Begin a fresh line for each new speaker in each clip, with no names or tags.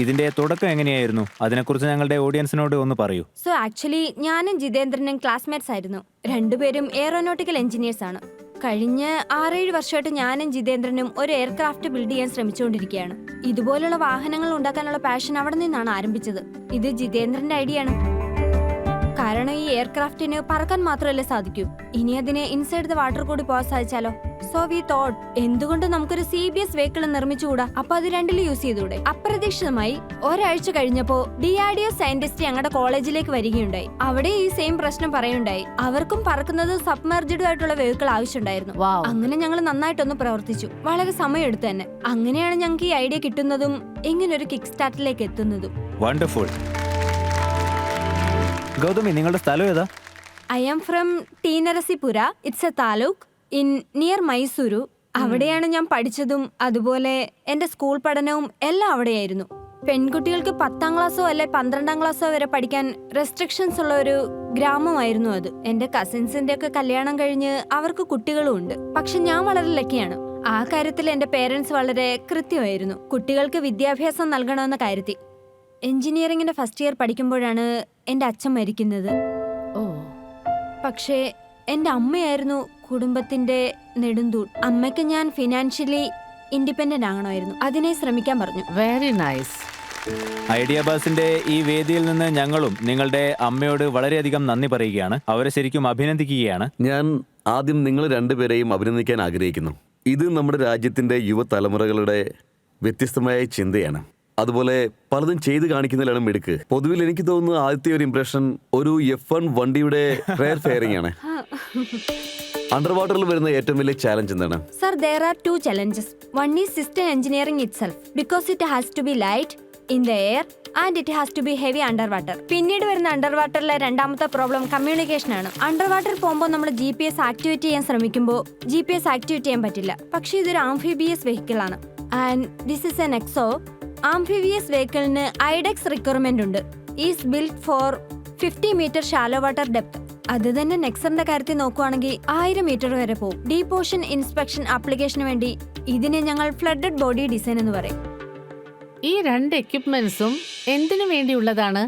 ഇതിന്റെ തുടക്കം എങ്ങനെയായിരുന്നു? അതിനെക്കുറിച്ച് ഞങ്ങളുടെ ഓഡിയൻസിനോട് ഒന്ന് പറയൂ.
സോ ആക്ച്വലി ഞാനും ജിതേന്ദ്രനും ക്ലാസ്മേറ്റ്സ് ആയിരുന്നു. രണ്ടുപേരും എയറോനോട്ടിക്കൽ എഞ്ചിനീയേഴ്സ് ആണ്. കഴിഞ്ഞ 6-7 വർഷമായിട്ട് ഞാനും ജിതേന്ദ്രനും ഒരു എയർക്രാഫ്റ്റ് ബിൽഡ് ചെയ്യാൻ ശ്രമിച്ചുകൊണ്ടിരിക്കുകയാണ്. ഇതുപോലുള്ള വാഹനങ്ങൾ ഉണ്ടാക്കാനുള്ള പാഷൻ അവിടെ നിന്നാണ് ആരംഭിച്ചത്. ഇത് ജിതേന്ദ്രന്റെ ഐഡിയ ആണ്. കാരണം ഈ എയർക്രാഫ്റ്റിന് പറക്കാൻ മാത്രമല്ലേ സാധിക്കൂ, ഇനി അതിന് ഇൻസൈഡ് ദ വാട്ടർ കൂടി പോകാൻ സാധിച്ചാലോ. സോ വി തോട്ട് എന്തുകൊണ്ട് നമുക്കൊരു CBS വെഹിക്കിൾ നിർമ്മിച്ചുകൂടാ, അപ്പൊ അത് രണ്ടിലും യൂസ് ചെയ്തുകൂടെ. അപ്രതീക്ഷിതമായി ഒരാഴ്ച കഴിഞ്ഞപ്പോ DRDO സയന്റിസ്റ്റ് ഞങ്ങളുടെ കോളേജിലേക്ക് വരികയുണ്ടായി. അവിടെ ഈ സെയിം പ്രശ്നം പറയുണ്ടായി. അവർക്കും പറക്കുന്നത് സബ്മർജ്ഡ് ആയിട്ടുള്ള വെഹിക്കിൾ ആവശ്യമുണ്ടായിരുന്നു. അങ്ങനെ ഞങ്ങൾ നന്നായിട്ടൊന്ന് പ്രവർത്തിച്ചു, വളരെ സമയമെടുത്തു തന്നെ. അങ്ങനെയാണ് ഞങ്ങൾക്ക് ഈ ഐഡിയ കിട്ടുന്നതും ഇങ്ങനൊരു കിക്ക് സ്റ്റാർട്ടിലേക്ക് എത്തുന്നതും.
വണ്ടർഫുൾ. ഗൗതമി, നിങ്ങളുടെ സ്ഥലം ഏതാ?
I am from T Narasipura. It's a taluk in near Mysuru. അവിടെയാണ് ഞാൻ പഠിച്ചതും അതുപോലെ എന്റെ സ്കൂൾ പഠനവും എല്ലാം അവിടെയായിരുന്നു. പെൺകുട്ടികൾക്ക് 10ാം ക്ലാസ്സോ അല്ലെ 12ാം ക്ലാസ്സോ വരെ പഠിക്കാൻ റെസ്ട്രിക്ഷൻസ് ഉള്ള ഒരു ഗ്രാമമായിരുന്നു അത്. എന്റെ കസിൻസിന്റെ ഒക്കെ കല്യാണം കഴിഞ്ഞ് അവർക്ക് കുട്ടികളും ഉണ്ട്. പക്ഷെ ഞാൻ വളരെ ലക്കിയാണ്. ആ കാര്യത്തിൽ എന്റെ പേരൻസ് വളരെ കൃത്യമായിരുന്നു, കുട്ടികൾക്ക് വിദ്യാഭ്യാസം നൽകണമെന്ന കാര്യത്തിൽ. എഞ്ചിനീയറിംഗിന്റെ ഫസ്റ്റ് ഇയർ പഠിക്കുമ്പോഴാണ് എന്റെ അച്ഛൻ മരിക്കുന്നത്. പക്ഷേ എന്റെ അമ്മയായിരുന്നു കുടുംബത്തിന്റെ നെടുന്തൂൺ. അമ്മയ്ക്ക് ഞാൻ ഫിനാൻഷ്യലി ഇൻഡിപെൻഡന്റ് ആകണമായിരുന്നു. അതിനെ ശ്രമിക്കാൻ പറഞ്ഞു.
Very nice.
ഐഡിയ ബസിന്റെ ഈ വേദിയിൽ നിന്ന് ഞങ്ങളും നിങ്ങളുടെ അമ്മയോട് വളരെയധികം നന്ദി പറയുകയാണ്. അവരെ ശരിക്കും അഭിനന്ദിക്കുകയാണ്.
ഞാൻ ആദ്യം നിങ്ങൾ രണ്ടുപേരെയും അഭിനന്ദിക്കാൻ ആഗ്രഹിക്കുന്നു. ഇത് നമ്മുടെ രാജ്യത്തിന്റെ യുവതലമുറകളുടെ വ്യത്യസ്തമായ ചിന്തയാണ്. അതുപോലെ പലതും ചെയ്ത് കാണിക്കുന്നതിലാണ് മിടുക്ക്. പൊതുവിൽ എനിക്ക് തോന്നുന്നു ആദ്യത്തെ ഒരു ഇംപ്രഷൻ ഒരു F1 വണ്ടിയുടെ റെയർ ഫെയറിംഗ് ആണ്. അണ്ടർ വാട്ടറിൽ വരുന്ന ഏറ്റവും വലിയ ചാലഞ്ച് എന്താണ്?
Sir, there are 2 challenges. One is system engineering itself because it has to be light in the air and it has to be heavy underwater. പിന്നീട് വരുന്ന അണ്ടർ വാട്ടറിലെ രണ്ടാമത്തെ പ്രോബ്ലം കമ്മ്യൂണിക്കേഷൻ ആണ്. അണ്ടർ വാട്ടർ പോകുമ്പോൾ നമ്മൾ GPS activate ചെയ്യാൻ ശ്രമിക്കുമ്പോൾ GPS activate ചെയ്യാൻ പറ്റില്ല. പക്ഷേ ഇതൊരു ആംഫിബിയസ് വെഹിക്കിൾ ആണ്. And this is an exo amphibious വെഹിക്കിളിന് ഐഡെക്സ് റിക്വയർമെന്റ് ഉണ്ട്. Is build for 50 metre shallow water depth. അത് തന്നെ നെക്സറിന്റെ കാര്യത്തിൽ നോക്കുവാണെങ്കിൽ 1000 മീറ്റർ വരെ പോകും. ഡീപ് ഓഷൻ ഇൻസ്പെക്ഷൻ ആപ്ലിക്കേഷന് വേണ്ടി ഇതിനെ ഞങ്ങൾ ഫ്ലഡഡ് ബോഡി ഡിസൈൻ എന്ന് പറയും.
ഈ 2 എക്യുപ്മെന്റ്സും എന്തിനു വേണ്ടിയുള്ളതാണ്?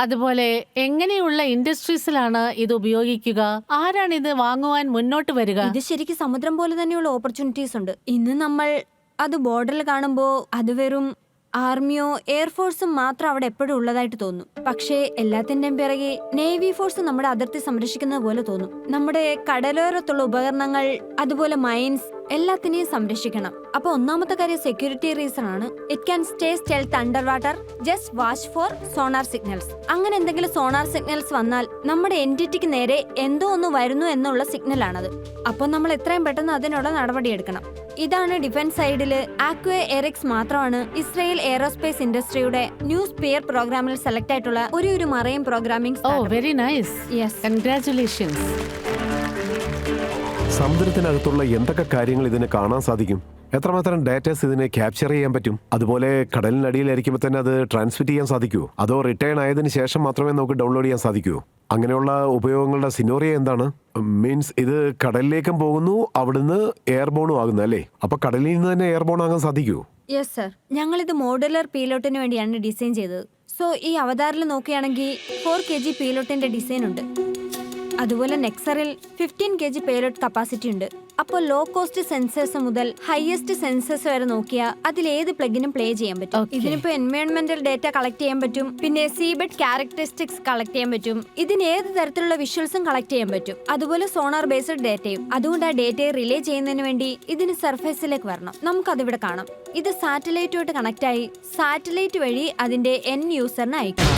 അതുപോലെ എങ്ങനെയുള്ള ഇൻഡസ്ട്രീസിലാണ് ഇത് ഉപയോഗിക്കുക? ആരാണ് ഇത് വാങ്ങുവാൻ മുന്നോട്ട് വരിക?
ഇത് ശരിക്കും സമുദ്രം പോലെ തന്നെയുള്ള ഓപ്പർച്യൂണിറ്റീസ് ഉണ്ട്. ഇന്ന് നമ്മൾ അത് ബോർഡറിൽ കാണുമ്പോൾ അത് വെറും ആർമിയോ എയർഫോഴ്സും മാത്രം അവിടെ എപ്പോഴും ഉള്ളതായിട്ട് തോന്നും. പക്ഷേ എല്ലാത്തിന്റെയും പിറകെ നേവി ഫോഴ്സ് നമ്മുടെ അതിർത്തി സംരക്ഷിക്കുന്നത് പോലെ തോന്നും. നമ്മുടെ കടലോരത്തുള്ള ഉപകരണങ്ങൾ അതുപോലെ മൈൻസ് എല്ലാത്തിനെയും സംരക്ഷിക്കണം. അപ്പൊ ഒന്നാമത്തെ കാര്യം സെക്യൂരിറ്റി റീസൺ ആണ്. It can stay stealth under water, just watch for sonar signals. അങ്ങനെ എന്തെങ്കിലും സോണാർ സിഗ്നൽസ് വന്നാൽ നമ്മുടെ എൻറ്റിറ്റിക്ക് നേരെ എന്തോ ഒന്ന് വരുന്നു എന്നുള്ള സിഗ്നൽ ആണത്. അപ്പൊ നമ്മൾ എത്രയും പെട്ടെന്ന് അതിനുള്ള നടപടിയെടുക്കണം. ഇതാണ് ഡിഫൻസ് സൈഡില് ആക്വ എറിക്സ് മാത്രമാണ് ഇസ്രായേൽ എയറോസ്പേസ് ഇൻഡസ്ട്രിയുടെ ന്യൂ സ്പിയർ പ്രോഗ്രാമിൽ സെലക്ട് ആയിട്ടുള്ള ഒരു marine programming.
Very nice. Yes, congratulations.
സമുദ്രത്തിനകത്തുള്ള എന്തൊക്കെ കാര്യങ്ങൾ ഇതിന് കാണാൻ സാധിക്കും, എത്രമാത്രം ഡാറ്റാസ് ഇതിനെ ക്യാപ്ചർ ചെയ്യാൻ പറ്റും, അതുപോലെ കടലിനടിയിലായിരിക്കുമ്പോൾ തന്നെ അത് ട്രാൻസ്മിറ്റ് ചെയ്യാൻ സാധിക്കുമോ, അതോ റിട്ടേൺ ആയതിനു ശേഷം മാത്രമേ നമുക്ക് ഡൗൺലോഡ് ചെയ്യാൻ സാധിക്കുമോ? അങ്ങനെയുള്ള ഉപയോഗങ്ങളുടെ സിനോറിയ എന്താണ്? മീൻസ് ഇത് കടലിലേക്കും പോകുന്നു, അവിടുന്ന് എയർബോണും ആകുന്നു അല്ലേ? അപ്പൊ കടലിൽ നിന്ന് തന്നെ എയർബോൺ ആകാൻ സാധിക്കുമോ?
യെസ് സർ, ഞങ്ങൾ ഇത് മോഡുലർ പീലോട്ടിന് വേണ്ടിയാണ് ഡിസൈൻ ചെയ്തത്. സോ ഈ അവതാറിൽ നോക്കുകയാണെങ്കിൽ 4 kg പീലോട്ടിന്റെ ഡിസൈൻ ഉണ്ട്. അതുപോലെ നെക്സറിൽ 15 kg പേലോഡ് കപ്പാസിറ്റി ഉണ്ട്. അപ്പോൾ ലോ കോസ്റ്റ് സെൻസേഴ്സ് മുതൽ ഹയസ്റ്റ് സെൻസേഴ്സ് വരെ നോക്കിയാൽ അതിൽ ഏത് പ്ലഗിനും പ്ലേ ചെയ്യാൻ പറ്റും. ഇതിനിപ്പോ എൻവയോൺമെന്റൽ ഡേറ്റ കളക്ട് ചെയ്യാൻ പറ്റും, പിന്നെ സീബെഡ് ക്യാരക്ടറിസ്റ്റിക്സ് കളക്ട് ചെയ്യാൻ പറ്റും, ഇതിന് ഏത് തരത്തിലുള്ള വിഷ്വൽസും കളക്ട് ചെയ്യാൻ പറ്റും, അതുപോലെ സോണാർ ബേസ്ഡ് ഡേറ്റയും. അതുകൊണ്ട് ആ ഡേറ്റയെ റിലേ ചെയ്യുന്നതിന് വേണ്ടി ഇതിന് സർഫേസിലേക്ക് വരണം. നമുക്കതിവിടെ കാണാം. ഇത് സാറ്റലൈറ്റുമായിട്ട് കണക്ട് ആയി സാറ്റലൈറ്റ് വഴി അതിന്റെ എൻ യൂസറിന് അയക്കണം.